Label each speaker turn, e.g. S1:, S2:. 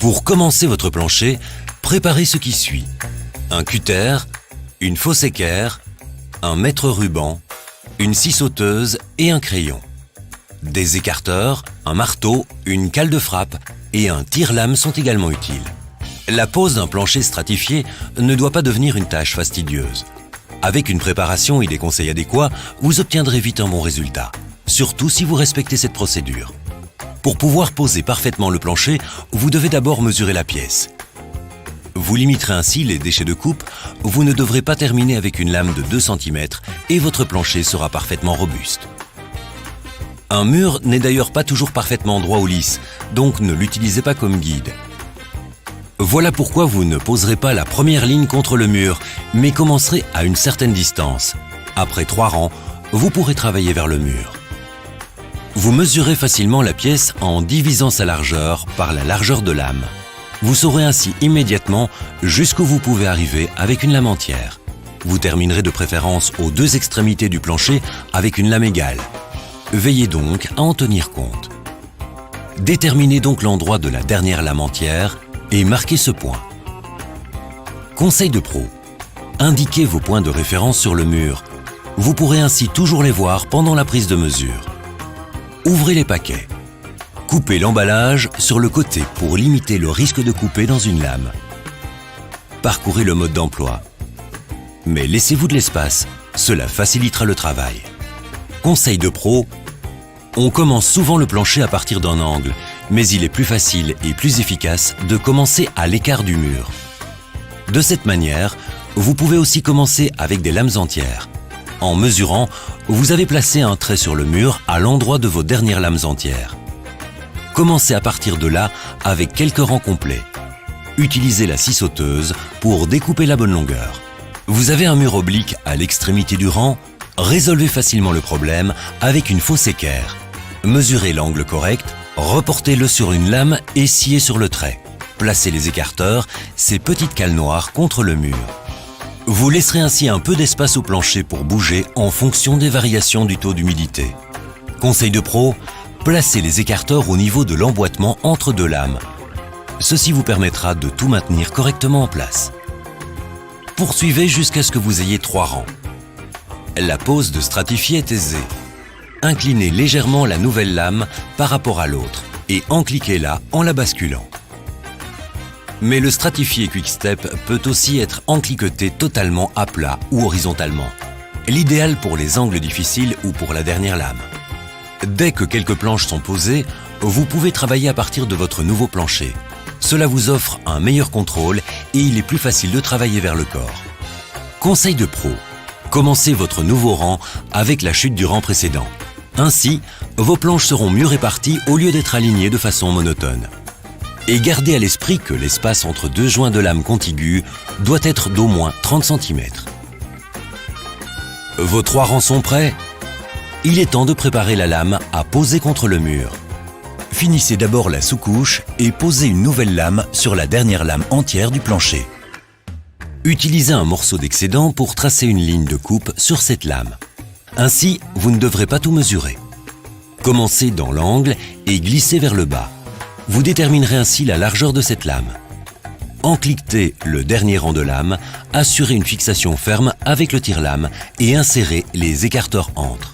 S1: Pour commencer votre plancher, préparez ce qui suit. Un cutter, une fausse équerre, un mètre-ruban, une scie sauteuse et un crayon. Des écarteurs, un marteau, une cale de frappe et un tire-lame sont également utiles. La pose d'un plancher stratifié ne doit pas devenir une tâche fastidieuse. Avec une préparation et des conseils adéquats, vous obtiendrez vite un bon résultat, surtout si vous respectez cette procédure. Pour pouvoir poser parfaitement le plancher, vous devez d'abord mesurer la pièce. Vous limiterez ainsi les déchets de coupe, vous ne devrez pas terminer avec une lame de 2 cm et votre plancher sera parfaitement robuste. Un mur n'est d'ailleurs pas toujours parfaitement droit ou lisse, donc ne l'utilisez pas comme guide. Voilà pourquoi vous ne poserez pas la première ligne contre le mur, mais commencerez à une certaine distance. Après 3 rangs, vous pourrez travailler vers le mur. Vous mesurez facilement la pièce en divisant sa largeur par la largeur de lame. Vous saurez ainsi immédiatement jusqu'où vous pouvez arriver avec une lame entière. Vous terminerez de préférence aux 2 extrémités du plancher avec une lame égale. Veillez donc à en tenir compte. Déterminez donc l'endroit de la dernière lame entière et marquez ce point. Conseil de pro. Indiquez vos points de référence sur le mur. Vous pourrez ainsi toujours les voir pendant la prise de mesure. Ouvrez les paquets. Coupez l'emballage sur le côté pour limiter le risque de couper dans une lame. Parcourez le mode d'emploi. Mais laissez-vous de l'espace, cela facilitera le travail. Conseil de pro, on commence souvent le plancher à partir d'un angle, mais il est plus facile et plus efficace de commencer à l'écart du mur. De cette manière, vous pouvez aussi commencer avec des lames entières. En mesurant, vous avez placé un trait sur le mur à l'endroit de vos dernières lames entières. Commencez à partir de là avec quelques rangs complets. Utilisez la scie sauteuse pour découper la bonne longueur. Vous avez un mur oblique à l'extrémité du rang? Résolvez facilement le problème avec une fausse équerre. Mesurez l'angle correct, reportez-le sur une lame et sciez sur le trait. Placez les écarteurs, ces petites cales noires, contre le mur. Vous laisserez ainsi un peu d'espace au plancher pour bouger en fonction des variations du taux d'humidité. Conseil de pro, placez les écarteurs au niveau de l'emboîtement entre 2 lames. Ceci vous permettra de tout maintenir correctement en place. Poursuivez jusqu'à ce que vous ayez 3 rangs. La pose de stratifié est aisée. Inclinez légèrement la nouvelle lame par rapport à l'autre et encliquez-la en la basculant. Mais le stratifié Quick-Step peut aussi être encliqueté totalement à plat ou horizontalement. L'idéal pour les angles difficiles ou pour la dernière lame. Dès que quelques planches sont posées, vous pouvez travailler à partir de votre nouveau plancher. Cela vous offre un meilleur contrôle et il est plus facile de travailler vers le corps. Conseil de pro. Commencez votre nouveau rang avec la chute du rang précédent. Ainsi, vos planches seront mieux réparties au lieu d'être alignées de façon monotone. Et gardez à l'esprit que l'espace entre 2 joints de lame contigus doit être d'au moins 30 cm. Vos 3 rangs sont prêts? Il est temps de préparer la lame à poser contre le mur. Finissez d'abord la sous-couche et posez une nouvelle lame sur la dernière lame entière du plancher. Utilisez un morceau d'excédent pour tracer une ligne de coupe sur cette lame. Ainsi, vous ne devrez pas tout mesurer. Commencez dans l'angle et glissez vers le bas. Vous déterminerez ainsi la largeur de cette lame. Encliquez le dernier rang de lame, assurez une fixation ferme avec le tire-lame et insérez les écarteurs entre.